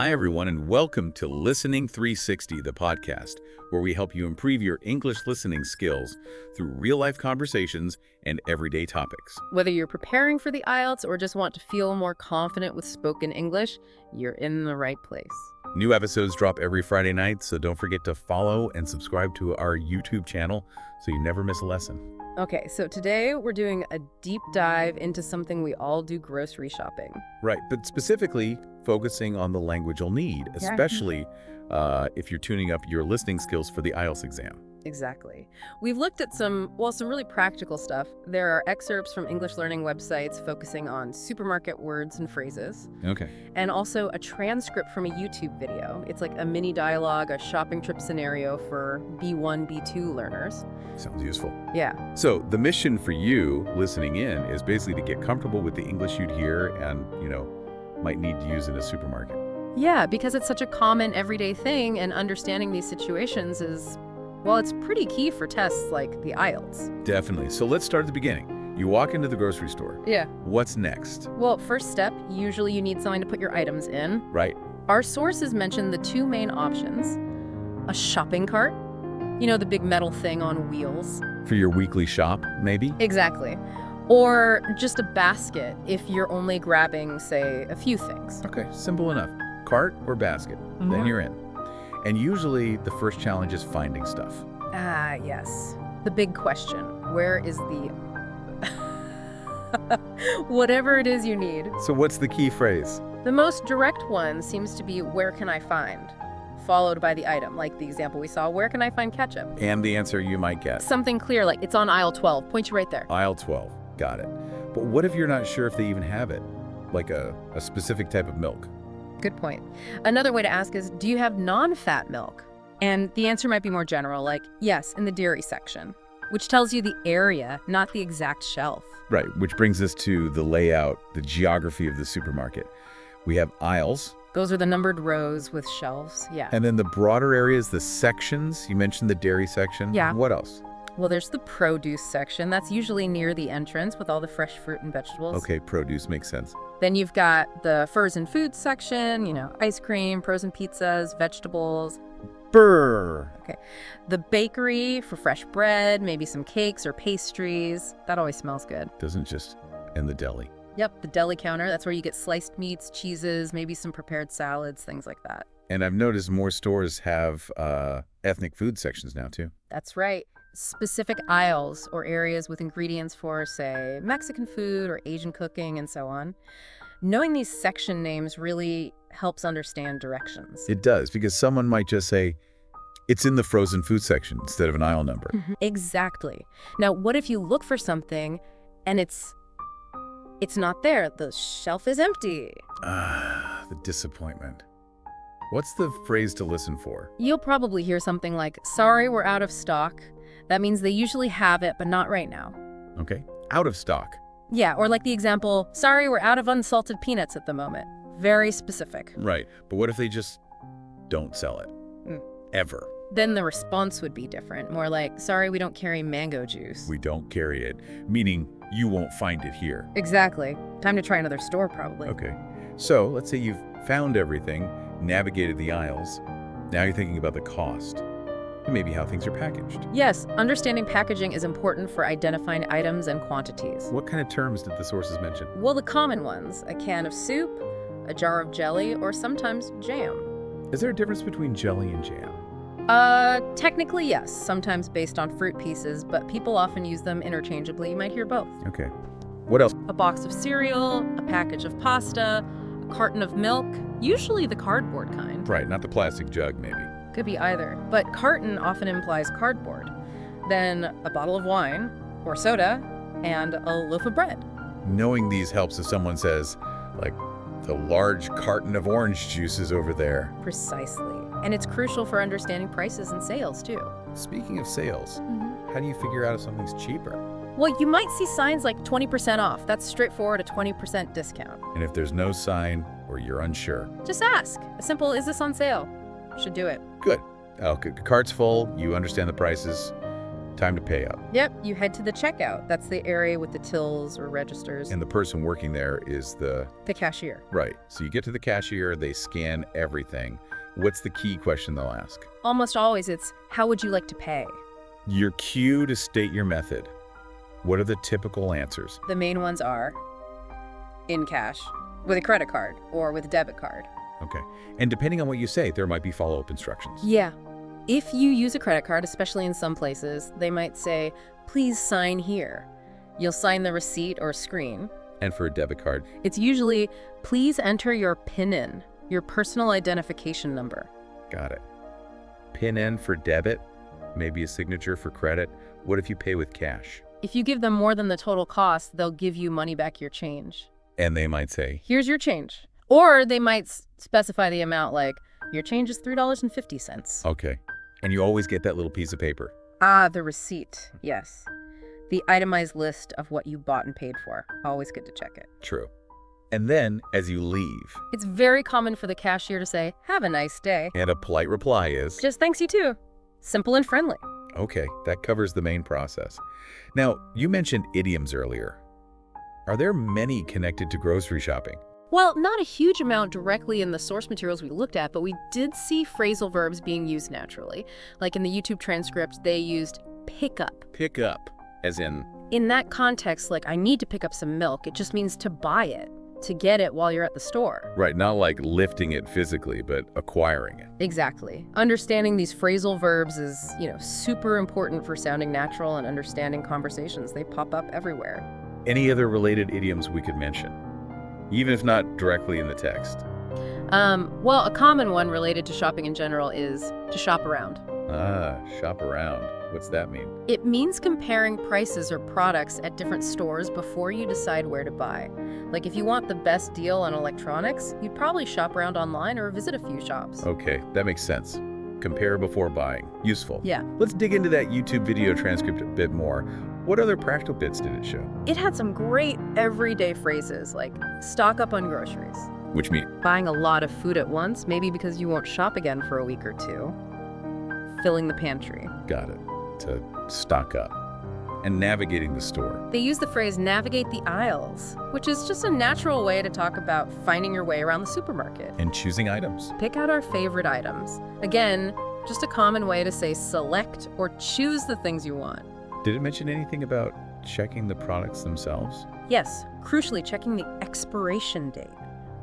Hi, everyone, and welcome to Listening 360, the podcast, where we help you improve your English listening skills through real-life conversations and everyday topics. Whether you're preparing for the IELTS or just want to feel more confident with spoken English, you're in the right place. New episodes drop every Friday night, so don't forget to follow and subscribe to our YouTube channel so you never miss a lesson. Okay, so today we're doing a deep dive into something we all do: grocery shopping. Right, but specifically focusing on the language you'll need, especially if you're tuning up your listening skills for the IELTS exam. Exactly. We've looked at some really practical stuff. There are excerpts from English learning websites focusing on supermarket words and phrases. Okay. And also a transcript from a YouTube video. It's like a mini dialogue, a shopping trip scenario for B1, B2 learners. Sounds useful. Yeah. So the mission for you listening in is basically to get comfortable with the English you'd hear and, might need to use in a supermarket. Yeah, because it's such a common everyday thing, and understanding these situations is, it's pretty key for tests like the IELTS. Definitely. So let's start at the beginning. You walk into the grocery store. Yeah. What's next? Well, first step, usually you need something to put your items in. Right. Our sources mention the two main options: a shopping cart, the big metal thing on wheels. For your weekly shop, maybe? Exactly. Or just a basket if you're only grabbing, say, a few things. Okay, simple enough. Cart or basket, then you're in. And usually the first challenge is finding stuff. Ah, yes. The big question: where is the whatever it is you need? So what's the key phrase? The most direct one seems to be, "Where can I find?" followed by the item, like the example we saw, "Where can I find ketchup?" And the answer you might get. Something clear, like "It's on aisle 12. Point you right there. Aisle 12. Got it. But what if you're not sure if they even have it? Like a specific type of milk? Good point. Another way to ask is, do you have non-fat milk? And the answer might be more general, like, yes, in the dairy section, which tells you the area, not the exact shelf. Right, which brings us to the layout, the geography of the supermarket. We have aisles. Those are the numbered rows with shelves, yeah. And then the broader areas, the sections. You mentioned the dairy section. Yeah. What else? Well, there's the produce section. That's usually near the entrance with all the fresh fruit and vegetables. Okay, produce makes sense. Then you've got the frozen foods section, ice cream, frozen pizzas, vegetables. Brr. Okay. The bakery for fresh bread, maybe some cakes or pastries. That always smells good. Doesn't just end the deli. Yep, the deli counter. That's where you get sliced meats, cheeses, maybe some prepared salads, things like that. And I've noticed more stores have ethnic food sections now, too. That's right. Specific aisles or areas with ingredients for, say, Mexican food or Asian cooking and so on. Knowing these section names really helps understand directions. It does, because someone might just say, it's in the frozen food section instead of an aisle number. Exactly. Now, what if you look for something and it's not there? The shelf is empty. Ah, the disappointment. What's the phrase to listen for? You'll probably hear something like, "Sorry, we're out of stock." That means they usually have it, but not right now. Okay, out of stock. Yeah, or like the example, "Sorry, we're out of unsalted peanuts at the moment." Very specific. Right, but what if they just don't sell it? Ever. Then the response would be different. More like, "Sorry, we don't carry mango juice." We don't carry it, meaning you won't find it here. Exactly. Time to try another store, probably. Okay, so let's say you've found everything, navigated the aisles. Now you're thinking about the cost. And maybe how things are packaged. Yes, understanding packaging is important for identifying items and quantities. What kind of terms did the sources mention? Well, the common ones: a can of soup, a jar of jelly, or sometimes jam. Is there a difference between jelly and jam? Technically, yes, sometimes based on fruit pieces, but people often use them interchangeably. You might hear both. Okay. What else? A box of cereal, a package of pasta, a carton of milk, usually the cardboard kind. Right, not the plastic jug, maybe. Could be either, but carton often implies cardboard. Then a bottle of wine or soda and a loaf of bread. Knowing these helps if someone says, like, the large carton of orange juice is over there. Precisely. And it's crucial for understanding prices and sales, too. Speaking of sales, how do you figure out if something's cheaper? Well, you might see signs like 20% off. That's straightforward, a 20% discount. And if there's no sign or you're unsure? Just ask. A simple, "Is this on sale?" should do it. Good. Oh, cart's full, you understand the prices. Time to pay up. Yep, you head to the checkout. That's the area with the tills or registers. And the person working there is the cashier. Right. So you get to the cashier, they scan everything. What's the key question they'll ask? Almost always it's, how would you like to pay? Your cue to state your method. What are the typical answers? The main ones are in cash, with a credit card, or with a debit card. Okay. And depending on what you say, there might be follow-up instructions. Yeah. If you use a credit card, especially in some places, they might say, please sign here. You'll sign the receipt or screen. And for a debit card? It's usually, please enter your PIN in, your personal identification number. Got it. PIN in for debit, maybe a signature for credit. What if you pay with cash? If you give them more than the total cost, they'll give you money back your change. And they might say, here's your change. Or they might specify the amount like, your change is $3.50. okay. And you always get that little piece of paper. Ah, the receipt, yes. The itemized list of what you bought and paid for. Always good to check it. True. And then, as you leave, It's very common for the cashier to say, have a nice day. and a polite reply is, Just thanks you too. Simple and friendly. okay, that covers the main process. Now, you mentioned idioms earlier. Are there many connected to grocery shopping? Well, not a huge amount directly in the source materials we looked at, but we did see phrasal verbs being used naturally. Like in the YouTube transcript, they used pick up. Pick up, as in, In that context, like I need to pick up some milk, it just means to buy it, to get it while you're at the store. right, not like lifting it physically, but acquiring it. Exactly. Understanding these phrasal verbs is, super important for sounding natural and understanding conversations. They pop up everywhere. Any other related idioms we could mention, even if not directly in the text? Well, a common one related to shopping in general is to shop around. Ah, shop around. What's that mean? It means comparing prices or products at different stores before you decide where to buy. Like if you want the best deal on electronics, you'd probably shop around online or visit a few shops. Okay, that makes sense. Compare before buying. Useful. Yeah. Let's dig into that YouTube video transcript a bit more. What other practical bits did it show? It had some great everyday phrases like stock up on groceries, Which mean, buying a lot of food at once, maybe because you won't shop again for a week or two, filling the pantry. got it, to stock up, and navigating the store. They use the phrase navigate the aisles, which is just a natural way to talk about finding your way around the supermarket. And choosing items. Pick out our favorite items. Again, just a common way to say select or choose the things you want. Did it mention anything about checking the products themselves? Yes, crucially checking the expiration date.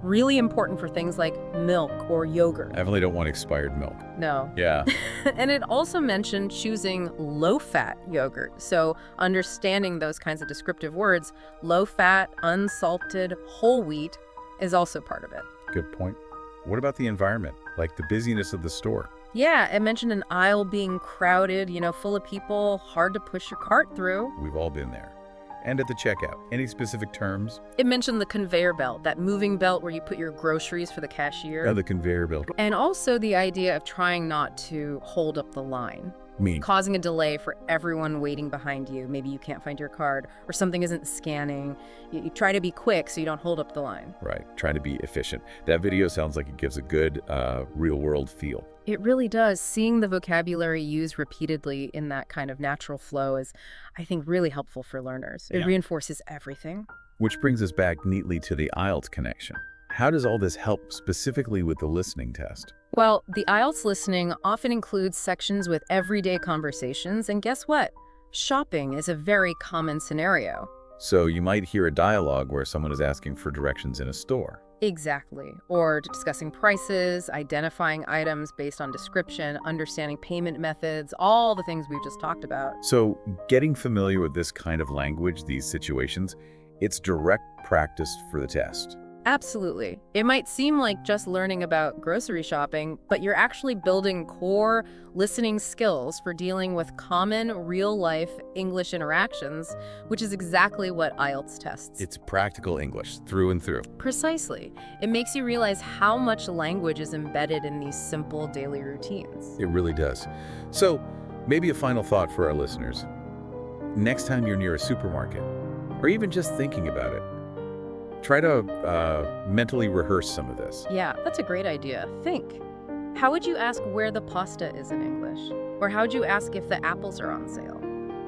Really important for things like milk or yogurt. I definitely don't want expired milk. No. Yeah. And it also mentioned choosing low-fat yogurt. So understanding those kinds of descriptive words, low-fat, unsalted, whole wheat is also part of it. Good point. What about the environment, like the busyness of the store? Yeah, it mentioned an aisle being crowded, full of people, hard to push your cart through. We've all been there. And at the checkout, any specific terms? It mentioned the conveyor belt, that moving belt where you put your groceries for the cashier. Oh, the conveyor belt. And also the idea of trying not to hold up the line, causing a delay for everyone waiting behind you. Maybe you can't find your card or something isn't scanning. You try to be quick so you don't hold up the line. Right, trying to be efficient. That video sounds like it gives a good real-world feel. It really does. Seeing the vocabulary used repeatedly in that kind of natural flow is, I think, really helpful for learners. It reinforces everything. Which brings us back neatly to the IELTS connection. How does all this help specifically with the listening test? Well, the IELTS listening often includes sections with everyday conversations, and guess what? Shopping is a very common scenario. So you might hear a dialogue where someone is asking for directions in a store. Exactly. Or discussing prices, identifying items based on description, understanding payment methods, all the things we've just talked about. So getting familiar with this kind of language, these situations, it's direct practice for the test. Absolutely. It might seem like just learning about grocery shopping, but you're actually building core listening skills for dealing with common, real-life English interactions, which is exactly what IELTS tests. It's practical English, through and through. Precisely. It makes you realize how much language is embedded in these simple daily routines. It really does. So maybe a final thought for our listeners. Next time you're near a supermarket, or even just thinking about it, try to mentally rehearse some of this. Yeah, that's a great idea. Think. How would you ask where the pasta is in English? Or how would you ask if the apples are on sale?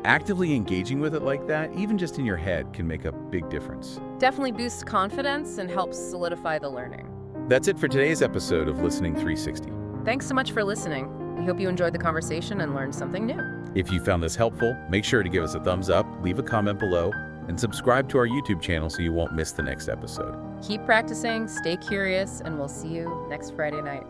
Actively engaging with it like that, even just in your head, can make a big difference. Definitely boosts confidence and helps solidify the learning. That's it for today's episode of Listening 360. Thanks so much for listening. We hope you enjoyed the conversation and learned something new. If you found this helpful, make sure to give us a thumbs up, leave a comment below, and subscribe to our YouTube channel so you won't miss the next episode. Keep practicing, stay curious, and we'll see you next Friday night.